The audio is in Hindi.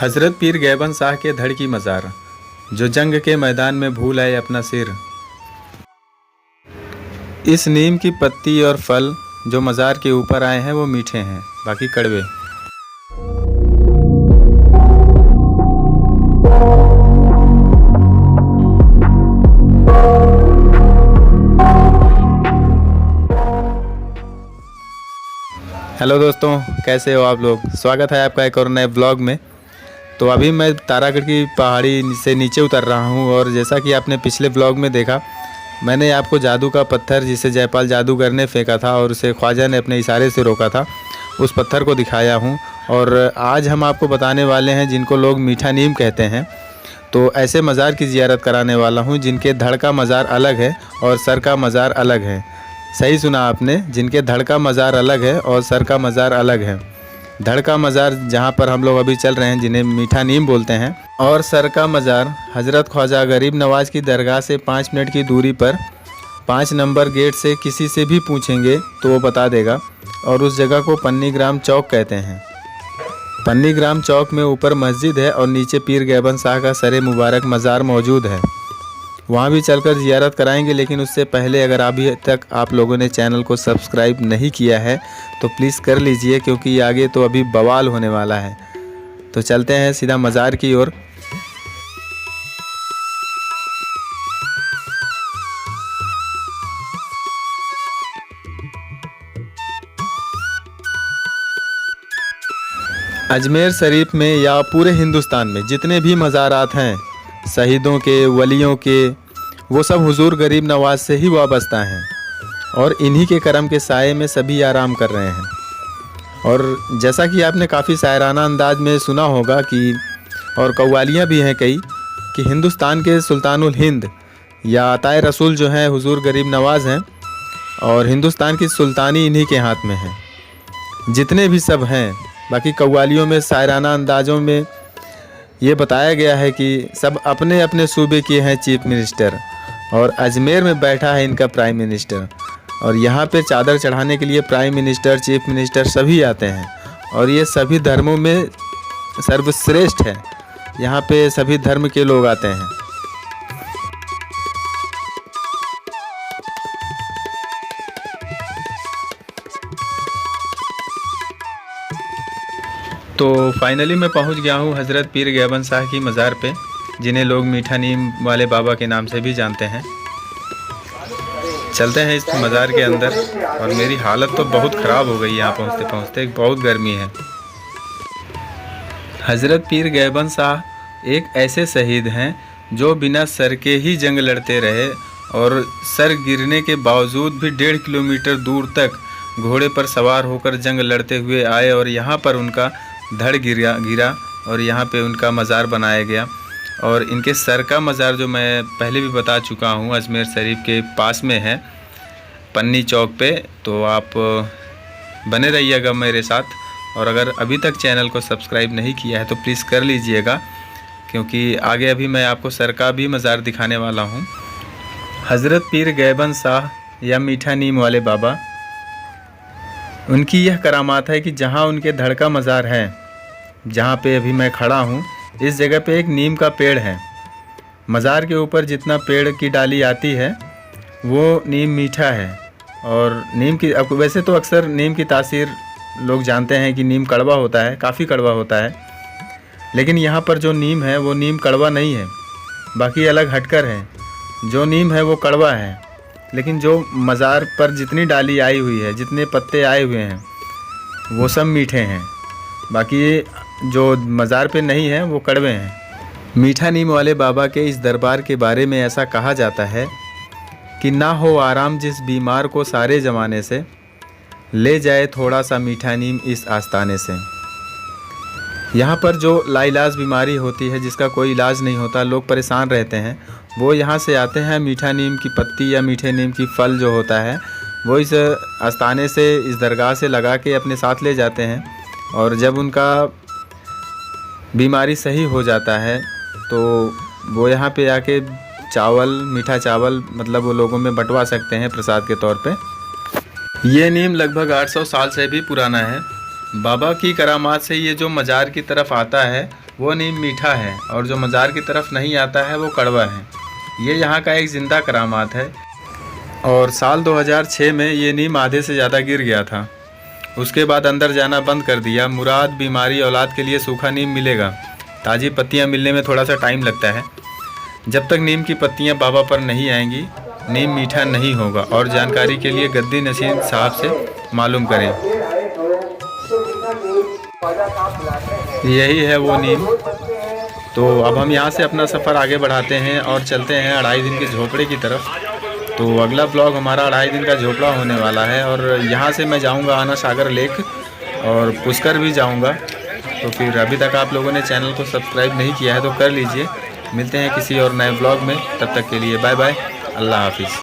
हज़रत पीर गैबन शाह के धड़ की मज़ार, जो जंग के मैदान में भूल आए अपना सिर। इस नीम की पत्ती और फल जो मज़ार के ऊपर आए हैं वो मीठे हैं, बाकी कड़वे। हेलो दोस्तों, कैसे हो आप लोग। स्वागत है आपका एक और नए ब्लॉग में। तो अभी मैं तारागढ़ की पहाड़ी से नीचे उतर रहा हूँ और जैसा कि आपने पिछले ब्लॉग में देखा, मैंने आपको जादू का पत्थर जिसे जयपाल जादूगर ने फेंका था और उसे ख्वाजा ने अपने इशारे से रोका था, उस पत्थर को दिखाया हूँ। और आज हम आपको बताने वाले हैं जिनको लोग मीठा नीम कहते हैं। तो ऐसे मज़ार की ज़ियारत कराने वाला हूँ जिनके धड़ का मज़ार अलग है और सर का मज़ार अलग है। सही सुना आपने, जिनके धड़ का मज़ार अलग है और सर का मज़ार अलग है। धड़ का मज़ार जहाँ पर हम लोग अभी चल रहे हैं, जिन्हें मीठा नीम बोलते हैं, और सर का मज़ार हज़रत ख्वाजा गरीब नवाज़ की दरगाह से 5 मिनट की दूरी पर 5 नंबर गेट से किसी से भी पूछेंगे तो वो बता देगा। और उस जगह को पन्नीग्राम चौक कहते हैं। पन्नीग्राम चौक में ऊपर मस्जिद है और नीचे पीर गैबन शाह का सरे मुबारक मज़ार मौजूद है। वहाँ भी चलकर ज़ियारत कराएंगे, लेकिन उससे पहले अगर अभी तक आप लोगों ने चैनल को सब्सक्राइब नहीं किया है तो प्लीज़ कर लीजिए, क्योंकि आगे तो अभी बवाल होने वाला है। तो चलते हैं सीधा मज़ार की ओर। अजमेर शरीफ में या पूरे हिंदुस्तान में जितने भी मज़ारात हैं, शहीदों के, वलियों के, वो सब हुजूर गरीब नवाज से ही वाबस्ता हैं और इन्हीं के करम के साए में सभी आराम कर रहे हैं। और जैसा कि आपने काफ़ी शायराना अंदाज में सुना होगा कि, और कव्वालियाँ भी हैं कई, कि हिंदुस्तान के सुल्तानुल हिंद या अताए रसूल जो हैं हुजूर गरीब नवाज हैं और हिंदुस्तान की सुल्तानी इन्हीं के हाथ में है। जितने भी सब हैं, बाकी कव्वालियों में, शायराना अंदाज़ों में ये बताया गया है कि सब अपने अपने सूबे के हैं चीफ मिनिस्टर और अजमेर में बैठा है इनका प्राइम मिनिस्टर। और यहाँ पे चादर चढ़ाने के लिए प्राइम मिनिस्टर, चीफ मिनिस्टर सभी आते हैं और ये सभी धर्मों में सर्वश्रेष्ठ है। यहाँ पे सभी धर्म के लोग आते हैं। तो फाइनली मैं पहुँच गया हूँ हज़रत पीर गैबन शाह की मज़ार पे, जिन्हें लोग मीठा नीम वाले बाबा के नाम से भी जानते हैं। चलते हैं इस मज़ार के अंदर। और मेरी हालत तो बहुत ख़राब हो गई यहाँ पहुँचते पहुँचते, बहुत गर्मी है। हज़रत पीर गैबन शाह एक ऐसे शहीद हैं जो बिना सर के ही जंग लड़ते रहे और सर गिरने के बावजूद भी 1.5 किलोमीटर दूर तक घोड़े पर सवार होकर जंग लड़ते हुए आए और यहाँ पर उनका धड़ गिरा और यहाँ पे उनका मज़ार बनाया गया। और इनके सर का मज़ार जो मैं पहले भी बता चुका हूँ, अजमेर शरीफ के पास में है, पन्नी चौक पे। तो आप बने रहिएगा मेरे साथ। और अगर अभी तक चैनल को सब्सक्राइब नहीं किया है तो प्लीज़ कर लीजिएगा, क्योंकि आगे अभी मैं आपको सर का भी मज़ार दिखाने वाला हूँ। हज़रत पीर गैबन शाह या मीठा नीम वाले बाबा, उनकी यह करामात है कि जहाँ उनके धड़ का मज़ार है, जहाँ पे अभी मैं खड़ा हूँ, इस जगह पे एक नीम का पेड़ है। मज़ार के ऊपर जितना पेड़ की डाली आती है वो नीम मीठा है। और नीम की, अब वैसे तो अक्सर नीम की तासीर लोग जानते हैं कि नीम कड़वा होता है, काफ़ी कड़वा होता है, लेकिन यहाँ पर जो नीम है वो नीम कड़वा नहीं है, बाकी अलग हटकर है। जो नीम है वो कड़वा है, लेकिन जो मज़ार पर जितनी डाली आई हुई है, जितने पत्ते आए हुए हैं, वो सब मीठे हैं। बाकी जो मज़ार पे नहीं है वो कड़वे हैं। मीठा नीम वाले बाबा के इस दरबार के बारे में ऐसा कहा जाता है कि ना हो आराम जिस बीमार को सारे ज़माने से, ले जाए थोड़ा सा मीठा नीम इस आस्ताने से। यहाँ पर जो लाइलाज बीमारी होती है, जिसका कोई इलाज नहीं होता, लोग परेशान रहते हैं, वो यहाँ से आते हैं। मीठा नीम की पत्ती या मीठे नीम की फल जो होता है वो इस आस्ताने से, इस दरगाह से लगा के अपने साथ ले जाते हैं। और जब उनका बीमारी सही हो जाता है तो वो यहाँ पे आके चावल, मीठा चावल, मतलब वो लोगों में बंटवा सकते हैं प्रसाद के तौर पे। ये नीम लगभग 800 साल से भी पुराना है। बाबा की करामात से ये जो मज़ार की तरफ आता है वो नीम मीठा है और जो मज़ार की तरफ नहीं आता है वो कड़वा है। ये यहाँ का एक ज़िंदा करामात है। और साल 2006 में ये नीम आधे से ज़्यादा गिर गया था। उसके बाद अंदर जाना बंद कर दिया। मुराद, बीमारी, औलाद के लिए सूखा नीम मिलेगा। ताज़ी पत्तियाँ मिलने में थोड़ा सा टाइम लगता है। जब तक नीम की पत्तियाँ बाबा पर नहीं आएंगी, नीम मीठा नहीं होगा। और जानकारी के लिए गद्दी नसीर साहब से मालूम करें। यही है वो नीम। तो अब हम यहाँ से अपना सफ़र आगे बढ़ाते हैं और चलते हैं 2.5 दिन के झोपड़े की तरफ। तो अगला ब्लॉग हमारा 2.5 दिन का झोपड़ा होने वाला है। और यहाँ से मैं जाऊँगा आना सागर लेक और पुष्कर भी जाऊँगा। तो फिर अभी तक आप लोगों ने चैनल को सब्सक्राइब नहीं किया है तो कर लीजिए। मिलते हैं किसी और नए ब्लॉग में, तब तक के लिए बाय बाय, अल्लाह हाफिज़।